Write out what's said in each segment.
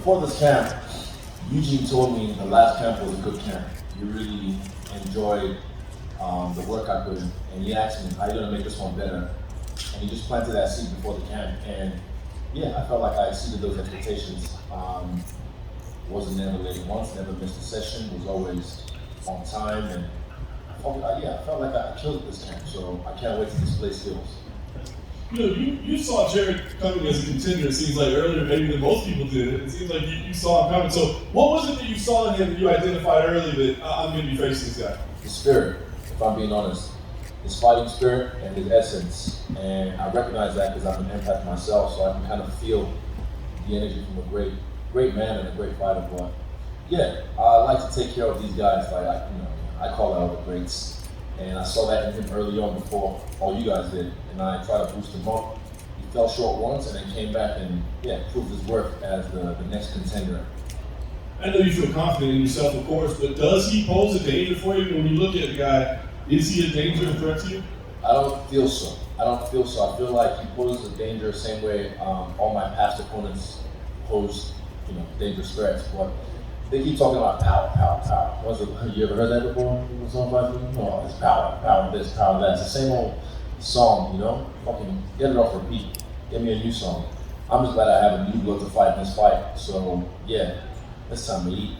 before this camp, Eugene told me the last camp was a good camp. You really enjoyed the work I put in, and he asked me, how are you going to make this one better? And he just planted that seed before the camp, and yeah, I felt like I exceeded those expectations. Wasn't never late once, never missed a session, was always on time, and I felt like I killed this camp, so I can't wait to display skills. You know, you saw Jared coming as a contender, it seems like earlier maybe than most people did. It seems like you saw him coming. So what was it that you saw in him that you identified early that I'm going to be facing this guy? His spirit, if I'm being honest. His fighting spirit and his essence. And I recognize that because I'm an empath myself, so I can kind of feel the energy from a great man and a great fighter. But yeah, I like to take care of these guys. I call out the greats. And I saw that in him early on before all you guys did. And I tried to boost him up. He fell short once and then came back and proved his worth as the next contender. I know you feel confident in yourself, of course, but does he pose a danger for you when you look at the guy? Is he a danger and threat to you? I don't feel so. I feel like he poses a danger the same way all my past opponents pose, dangerous threats. But they keep talking about power. You ever heard that before? No, it's power this, power that. It's the same old song, Fucking get it off repeat. Give me a new song. I'm just glad I have a new blood to fight in this fight. So yeah, it's time to eat.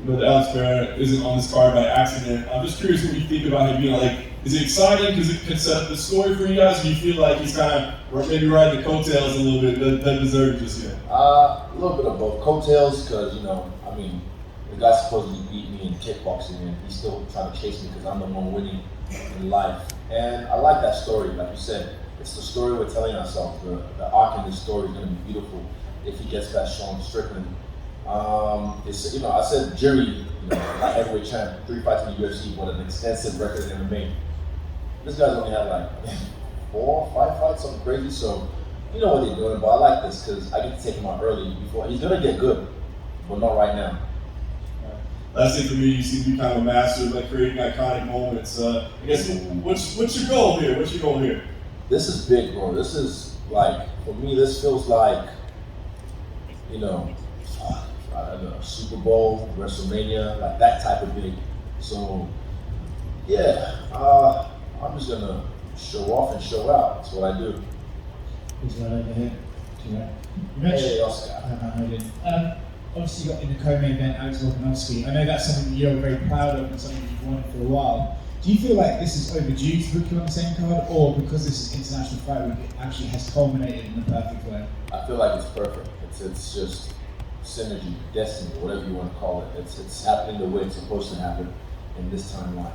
You know, Alex Pereira isn't on this card by accident. I'm just curious what you think about him being is it exciting because it can set up the story for you guys, or do you feel like he's kind of maybe riding the coattails a little bit, doesn't deserve it just yet? A little bit of both. Coattails, because, the guy supposedly beat me in kickboxing, and he's still trying to chase me because I'm the one winning in life. And I like that story, like you said. It's the story we're telling ourselves. The arc in this story is going to be beautiful if he gets past Sean Strickland. I said Jerry, my heavyweight champ, 3 fights in the UFC, but an extensive record in MMA. This guy's only had 4 or 5 fights, something crazy. So you know what they're doing, but I like this because I get to take him out early before he's gonna get good, but not right now. Last thing for me, you seem to be kind of a master of creating iconic moments. I guess what's your goal here? This is big, bro. This is for me. This feels like I don't know, Super Bowl, WrestleMania, that type of big. So yeah, I'm just gonna show off and show out. That's what I do. He's right over here. Hey, Oscar. Obviously, you got in the co-main event, Alex Volkanovski. I know that's something that you're very proud of and something that you've wanted for a while. Do you feel like this is overdue to put you on the same card, or because this is international fight week, it actually has culminated in the perfect way? I feel like it's perfect. It's just synergy, destiny, whatever you want to call it. It's happening the way it's supposed to happen in this timeline.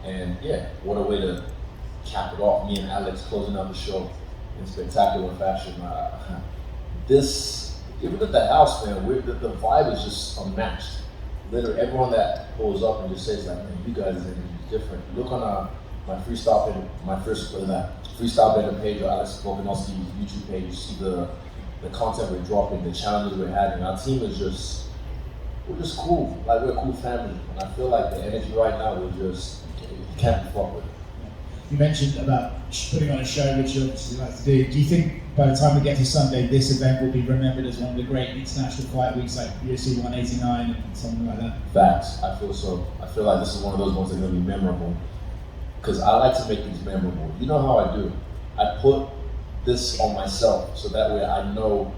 And yeah, what a way to cap it off. Me and Alex closing out the show in spectacular fashion. Even at the house, man, the vibe is just unmatched. Literally, everyone that pulls up and just says man, you guys are different. Look on my freestyle banner page or Alex Volkanovski's YouTube page. You see the content we're dropping, the challenges we're having. Our team is we're just cool. We're a cool family, and I feel like the energy right now you can't be fucked with. You mentioned about putting on a show, which you obviously like to do. Do you think by the time we get to Sunday, this event will be remembered as one of the great international fight weeks like UFC 189 and something like that? Facts. I feel so. I feel like this is one of those ones that are going to be memorable. Because I like to make things memorable. You know how I do. I put this on myself so that way I know,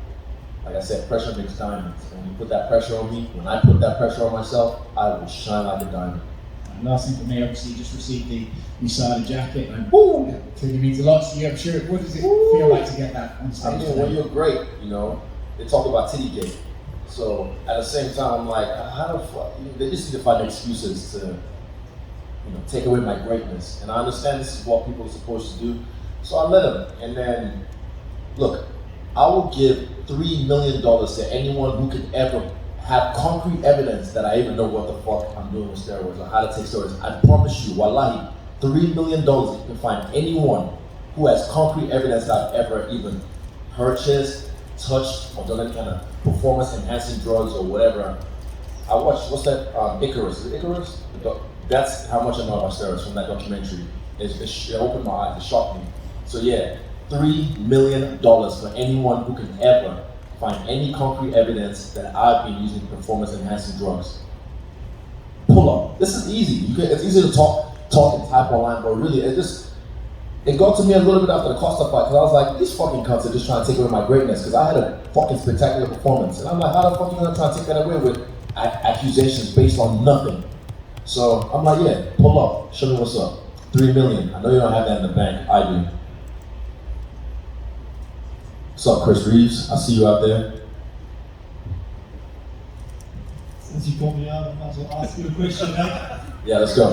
like I said, pressure makes diamonds. And when you put that pressure on me, when I put that pressure on myself, I will shine like a diamond. Last thing for me, obviously, you just received the USADA jacket, and it really means a lot to you, I'm sure. What does it feel like to get that on stage? When you're great, they talk about Tittygate. So at the same time, I'm like, how the fuck? They just need to find excuses to, take away my greatness. And I understand this is what people are supposed to do, so I let them. And then, look, I will give $3 million to anyone who could ever have concrete evidence that I even know what the fuck I'm doing with steroids or how to take steroids. I promise you, wallahi, $3 million, you can find anyone who has concrete evidence that I've ever even purchased, touched, or done any kind of performance-enhancing drugs or whatever. I watched, what's that, Icarus, is it Icarus? That's how much I know about steroids from that documentary. It opened my eyes, it shocked me. So yeah, $3 million for anyone who can ever find any concrete evidence that I've been using performance-enhancing drugs. Pull up. This is easy. It's easy to talk and type online, but really, it got to me a little bit after the Costa fight, because I was like, these fucking cunts are just trying to take away my greatness, because I had a fucking spectacular performance. And I'm like, how the fuck are you gonna try to take that away with accusations based on nothing? So I'm like, yeah, pull up, show me what's up. 3 million. I know you don't have that in the bank. I do. What's up, Chris Reeves? I see you out there. Since you called me out, I might as well ask you a question now. Yeah, let's go.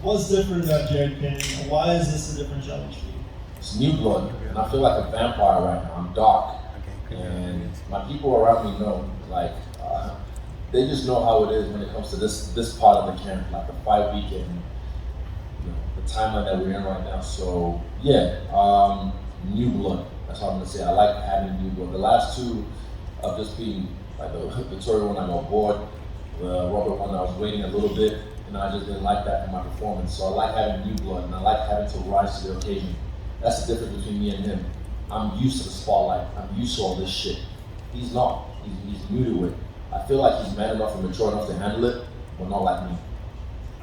What's different about Jared Penn? Why is this a different challenge for you? It's new blood, and I feel like a vampire right now. I'm dark, and my people around me know. Like, they just know how it is when it comes to this part of the camp, like the fight weekend, the timeline that we're in right now. So yeah, new blood. That's what I'm gonna say. I like having new blood. The last two of just being like the Victoria one, I got bored. The Robert one, I was waiting a little bit, and I just didn't like that in my performance. So I like having new blood, and I like having to rise to the occasion. That's the difference between me and him. I'm used to the spotlight. I'm used to all this shit. He's not. He's new to it. I feel like he's man enough and mature enough to handle it, but not like me.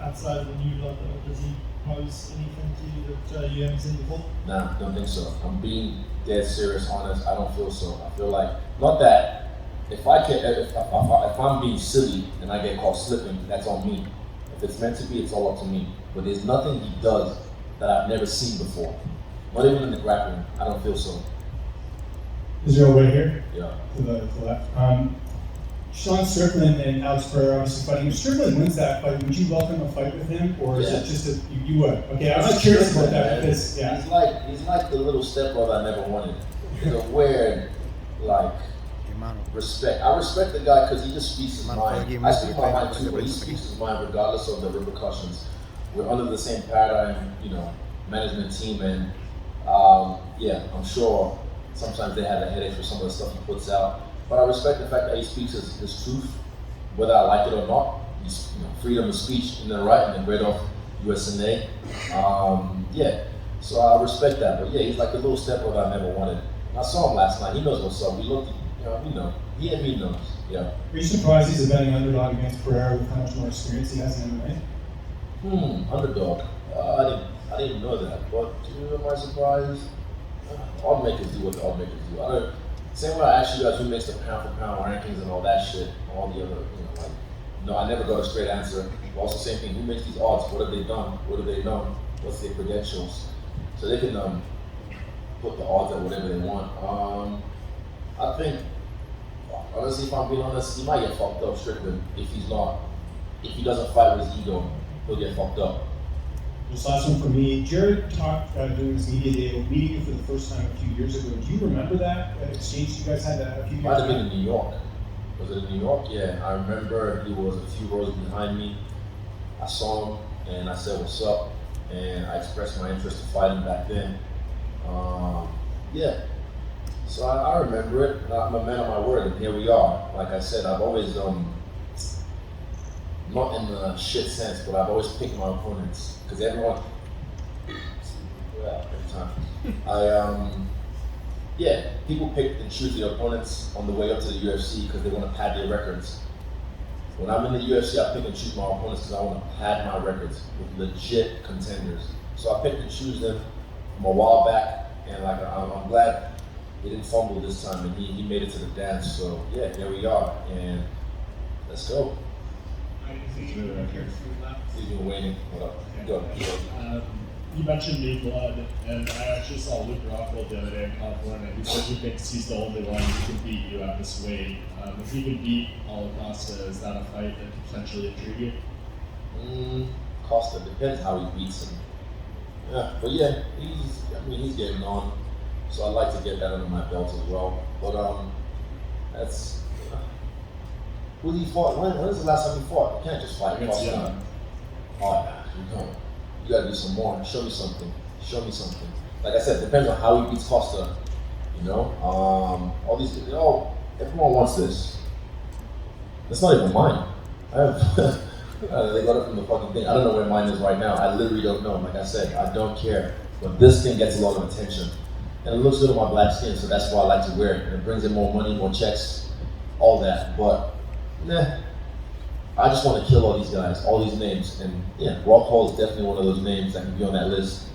Outside of the new blood, though, does he pose anything to you that you haven't seen before? Nah, don't think so. I'm being dead serious, honest. I don't feel so. I feel like, not that, if I'm being silly and I get caught slipping, that's on me. If it's meant to be, it's all up to me. But there's nothing he does that I've never seen before. Not even in the grappling. I don't feel so. Is there a way here? Yeah. To the left. Sean Strickland and Alex Pereira obviously fighting. If Strickland wins that fight, would you welcome a fight with him, or is it just you would? Okay, I was just curious about that because he's like the little stepbrother I never wanted. He's a weird, like, respect. I respect the guy because he just speaks his mind. I speak my mind too, but he speaks his mind regardless of the repercussions. We're under the same paradigm, management team, and yeah, I'm sure sometimes they have a headache for some of the stuff he puts out. But I respect the fact that he speaks his truth, whether I like it or not. He's freedom of speech in the right and then right off USNA. Yeah, so I respect that. But yeah, he's like the little stepbrother I never wanted. I saw him last night. He knows what's up. We looked, we know. He and me knows. Yeah. Are you surprised he's a betting underdog against Pereira with how much more experience he has in MMA? Underdog. I didn't know that. But am I surprised? Odd makers do what the odd makers do. Same way I asked you guys who makes the pound for pound rankings and all that shit, all the other, no, I never got a straight answer. But also same thing, who makes these odds? What have they done? What do they know? What's their credentials? So they can put the odds at whatever they want. I think, honestly, if I'm being honest, he might get fucked up Strickland if he doesn't fight with his ego, he'll get fucked up. Just last one for me. Jared talked during this media day about meeting you for the first time a few years ago. Do you remember that exchange you guys had a few years ago? Might have been in New York. Was it in New York? Yeah, I remember he was a few rows behind me. I saw him and I said, "What's up?" And I expressed my interest in fighting back then. Yeah. So I remember it. I'm a man of my word, and here we are. Like I said, I've always not in the shit sense, but I've always picked my opponents because everyone. Every time. People pick and choose their opponents on the way up to the UFC because they want to pad their records. When I'm in the UFC, I pick and choose my opponents because I want to pad my records with legit contenders. So I picked and choose them from a while back, and I'm glad he didn't fumble this time, and he made it to the dance. So yeah, here we are, and let's go. He's been waiting. What up? Go. You mentioned new blood, and I actually saw Luke Rockhold the other day in California. He said he thinks he's the only one who can beat you at this weight. If he can beat Paulo Costa, is that a fight that could potentially intrigue you? Costa, depends how he beats him. Yeah, but yeah, he's getting on, so I'd like to get that under my belt as well. But that's who he fought. When was the last time he fought? You can't just fight Costa. You gotta do some more. Show me something. Like I said, depends on how he beats Costa. All these. Everyone wants this. It's not even mine. I have. They got it from the fucking thing. I don't know where mine is right now. I literally don't know. Like I said, I don't care. But this thing gets a lot of attention. and it looks good on my black skin, so that's why I like to wear it. And it brings in more money, more checks, all that. But nah, I just want to kill all these guys, all these names, and yeah, Rock Hall is definitely one of those names that can be on that list.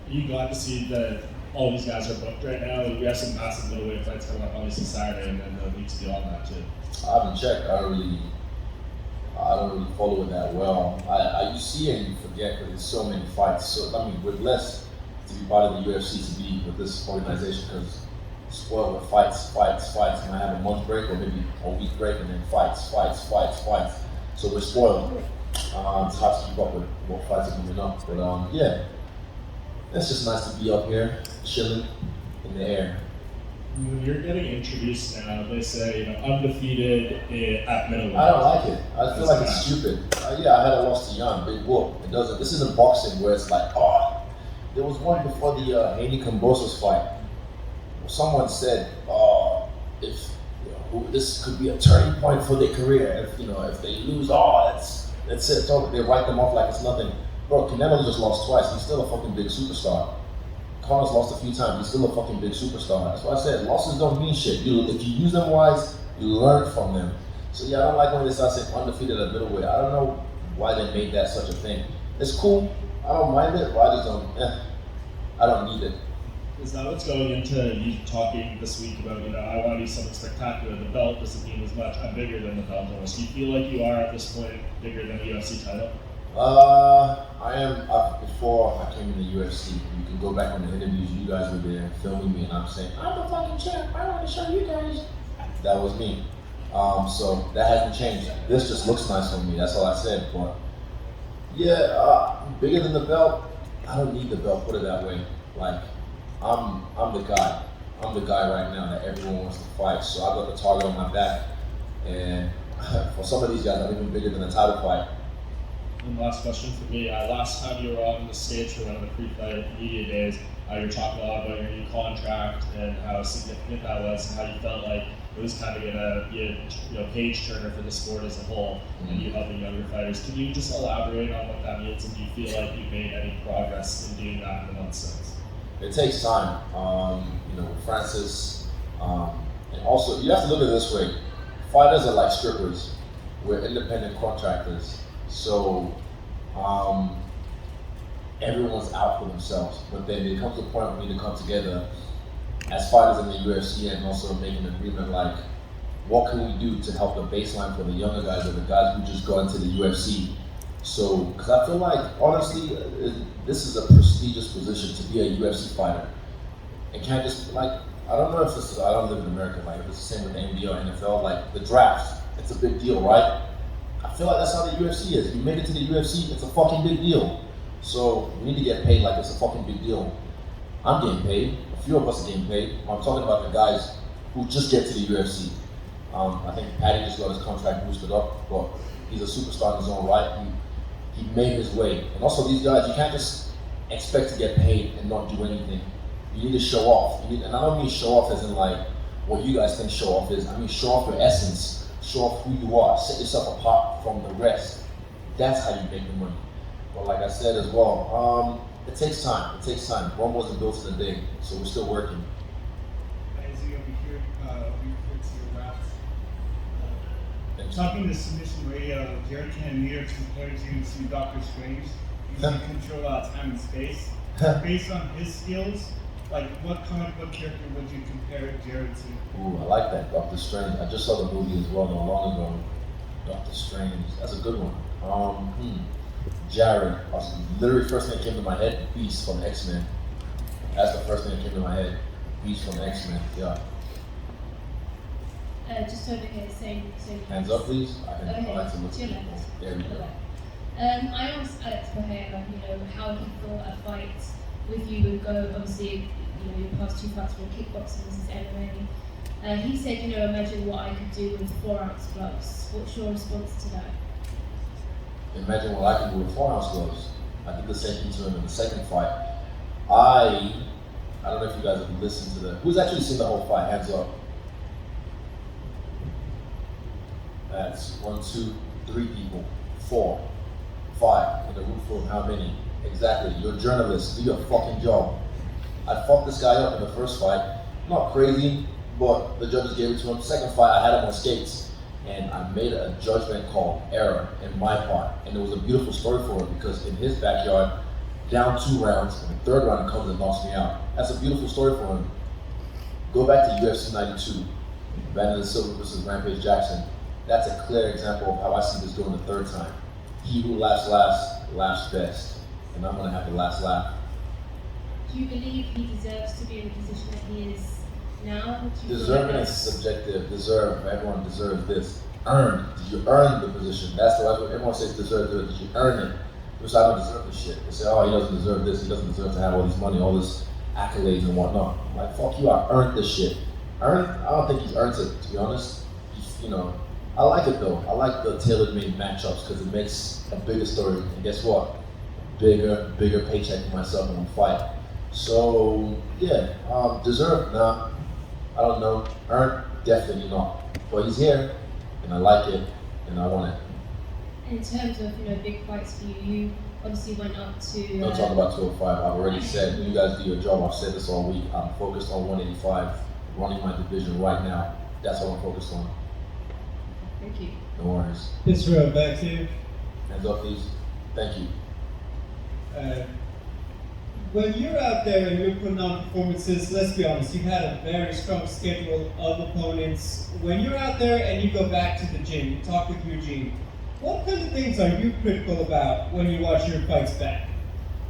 Are you glad to see that all these guys are booked right now? We have some massive middleweight fights coming up obviously Saturday, and then the weeks beyond that too. I haven't checked. I don't really follow it that well. You see it and you forget because there's so many fights. So I mean, we're blessed to be part of the UFC, to be with this organization, because spoiled with fights. And I have a month break or maybe a week break, and then fights. So we're spoiled. It's hard to keep up with what fights are coming up. But yeah, it's just nice to be up here, chilling in the air. When you're getting introduced now, they say, undefeated at middleweight. I don't like it. I feel like it's stupid. Yeah, I had a loss to Jan, big whoop. It doesn't. This isn't boxing where it's like, oh, there was one before the Haney Cambosos fight. Someone said, if this could be a turning point for their career. If they lose, that's it. So they write them off like it's nothing. Bro, Canelo just lost twice. He's still a fucking big superstar. Connor's lost a few times. He's still a fucking big superstar. That's why I said losses don't mean shit. If you use them wise, you learn from them. So yeah, I don't like when they start saying undefeated at middleweight. I don't know why they made that such a thing. It's cool. I don't mind it, but I just don't. I don't need it. Is that what's going into you talking this week about, I want to do something spectacular. The belt doesn't mean as much. I'm bigger than the belt almost. Do you feel like you are at this point bigger than the UFC title? I am. Before I came in the UFC, you can go back on the interviews. You guys were there filming me, and I'm saying, I'm the fucking champ. I want to show you guys. That was me. So that hasn't changed. This just looks nice on me. That's all I said. But yeah, bigger than the belt. I don't need the belt. Put it that way. Like, I'm the guy. I'm the guy right now that everyone wants to fight. So I got the target on my back, and for some of these guys, I'm even bigger than a title fight. And last question for me. Last time you were on the stage for one of the pre-fight media days, you were talking a lot about your new contract and how significant that was, and how you felt like it was kind of going to be a page turner for the sport as a whole, and you helping younger fighters. Can you just elaborate on what that means, and do you feel like you've made any progress in doing that in the months since? It takes time. Francis, and also you have to look at it this way: fighters are like strippers. We're independent contractors. So everyone's out for themselves, but then there comes a point where we need to come together as fighters in the UFC and also make an agreement like, what can we do to help the baseline for the younger guys or the guys who just got into the UFC? So, because I feel like, honestly, this is a prestigious position to be a UFC fighter. It can't just, I don't know if this is, I don't live in America, if it's the same with the NBA or NFL, the draft, it's a big deal, right? I feel like that's how the UFC is. If you make it to the UFC, it's a fucking big deal. So we need to get paid like it's a fucking big deal. I'm getting paid. A few of us are getting paid. I'm talking about the guys who just get to the UFC. I think Paddy just got his contract boosted up, but he's a superstar in his own right. He made his way. And also these guys, you can't just expect to get paid and not do anything. You need to show off. And I don't mean show off as in what you guys think show off is. I mean show off your essence. Show off who you are, set yourself apart from the rest. That's how you make the money. But like I said as well, it takes time. Rome wasn't built in a day, so we're still working. As you over here to your left, talking to Submission Radio, Jared Cannonier compared you to Doctor Strange. You can control time and space. Based on his skills, what comic book character would you compare Jared to? Ooh, I like that, Doctor Strange. I just saw the movie as well not long ago. Doctor Strange, that's a good one. Jared, literally first thing that came to my head, Beast from X-Men. That's the first thing that came to my head, Beast from X-Men, yeah. Just over here, same. Hands up, please. I like to look at to your people. left. There we go. I asked Alex Bahia, how he thought a fight with you would go. Obviously, your past two fights were kickboxing versus MMA. He said, imagine what I could do with 4-ounce gloves. What's your response to that? Imagine what I can do with 4-ounce gloves. I did the same thing to him in the second fight. I don't know if you guys have listened to who's actually seen the whole fight? Hands up. That's 1, 2, 3 people, 4, 5 in a room full of how many? Exactly. You're a journalist. Do your fucking job. I fucked this guy up in the first fight. Not crazy, but the judges gave it to him. Second fight, I had him on skates, and I made a judgment call error in my part, and it was a beautiful story for him because in his backyard, down 2 rounds, and the third round he comes and knocks me out. That's a beautiful story for him. Go back to UFC 92, Vanderlei Silva versus Rampage Jackson. That's a clear example of how I see this going the third time. He who laughs last, laughs best, and I'm gonna have the last laugh. Do you believe he deserves to be in the position that he is now? Do you Deserving is subjective. Deserve, everyone deserves this. Earned, did you earn the position? That's the way everyone says deserve. Did you earn it? Which I don't deserve this shit. They say, oh, he doesn't deserve this. He doesn't deserve to have all this money, all this accolades and whatnot. I'm like, fuck you, I earned this shit. Earned? I don't think he's earned it, to be honest. You know, I like it though. I like the tailor-made matchups because it makes a bigger story. And guess what? Bigger paycheck for myself when I fight. So yeah, deserved? Nah, I don't know. Earned? Definitely not. But he's here, and I like it, and I want it. In terms of big fights for you, you obviously went up to. Don't talk about 205. I've already said you guys do your job. I've said this all week. I'm focused on 185, running my division right now. That's what I'm focused on. Thank you. No worries. Israel, back to you. Hands up, please. Thank you. When you're out there and you're putting on performances, let's be honest, you've had a very strong schedule of opponents. When you're out there and you go back to the gym, you talk with Eugene, what kind of things are you critical about when you watch your fights back?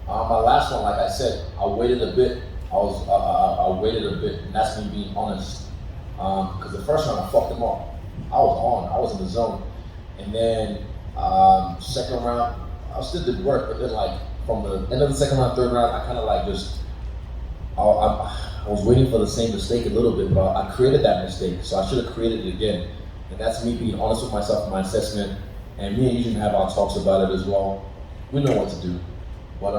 My last one, like I said, I waited a bit. I waited a bit, and that's me being honest. Because the first round I fucked them up. I was in the zone. And then second round, I still did work, but then like from the end of the second round, third round, I kind of like just, I was waiting for the same mistake a little bit, but I created that mistake, so I should have created it again. And that's me being honest with myself in my assessment. And me and Eugene have our talks about it as well. We know what to do. But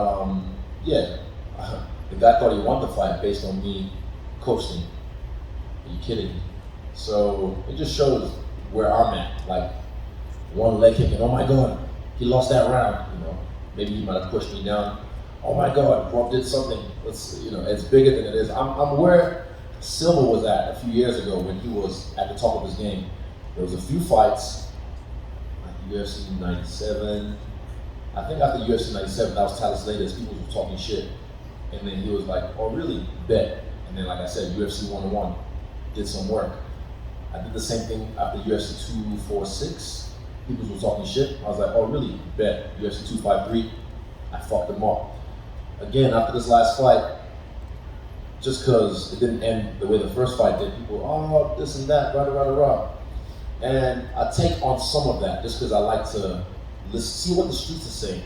yeah, the guy thought he won the fight based on me coasting. Are you kidding me? So it just shows where I'm at. Like one leg kick and oh my God, he lost that round. Maybe he might have pushed me down. Oh my God, Rob did something. It's bigger than it is. I'm where Silva was at a few years ago when he was at the top of his game. There was a few fights, like UFC 97. I think after UFC 97, that was Talis latest. People were talking shit, and then he was like, "Oh really? Bet." And then, like I said, UFC 101 did some work. I did the same thing after UFC 246. People were talking shit. I was like, oh really? Bet. UFC 253. I fucked them up. Again, after this last fight, just because it didn't end the way the first fight did, people, oh, this and that, rah. And I take on some of that just because I like to see what the streets are saying.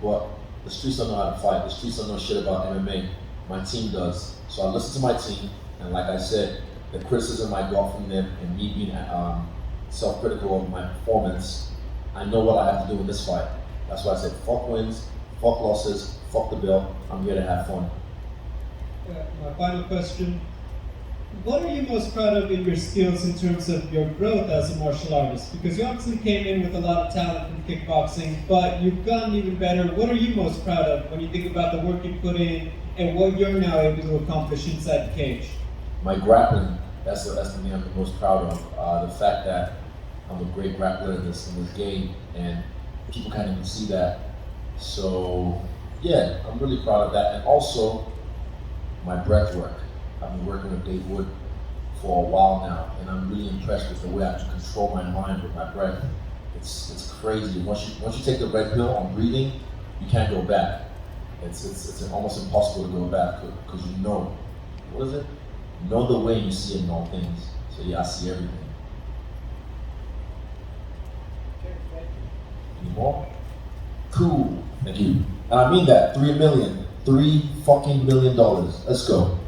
But the streets don't know how to fight. The streets don't know shit about MMA. My team does. So I listen to my team, and like I said, the criticism I got from them and me being self-critical of my performance, I know what I have to do in this fight. That's why I said fuck wins, fuck losses, fuck the belt. I'm here to have fun. My final question. What are you most proud of in your skills in terms of your growth as a martial artist? Because you obviously came in with a lot of talent from kickboxing, but you've gotten even better. What are you most proud of when you think about the work you put in and what you're now able to accomplish inside the cage? My grappling, that's the thing I'm the most proud of. The fact that I'm a great grappler in this game, and people can't even see that. So yeah, I'm really proud of that. And also my breath work. I've been working with Dave Wood for a while now, and I'm really impressed with the way I can control my mind with my breath. It's crazy. Once you take the red pill on breathing, you can't go back. It's almost impossible to go back because you know. What is it? Know the way you see it in all things. So yeah, I see everything. Any more? Cool. Thank you. And I mean that. $3 million. $3 fucking million. Let's go.